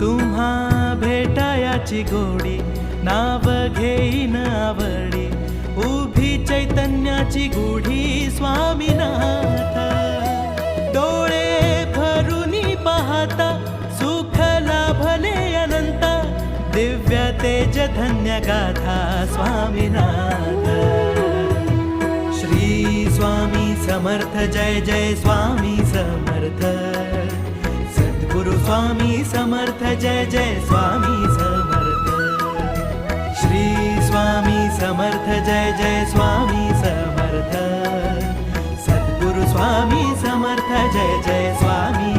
तुम्हा भेटायाची गोडी नाव घेईन आवडी उभी चैतन्याची गुढी स्वामीनाथ डोळे भरूनी पाहता सुख लाभले अनंत दिव्य तेज धन्य गाथा स्वामीनाथ श्री स्वामी समर्थ जय जय स्वामी समर्थ सद्गुरु स्वामी समर्थ जय जय स्वामी समर्थ श्री स्वामी समर्थ जय जय स्वामी समर्थ सद्गुरु स्वामी समर्थ जय जय स्वामी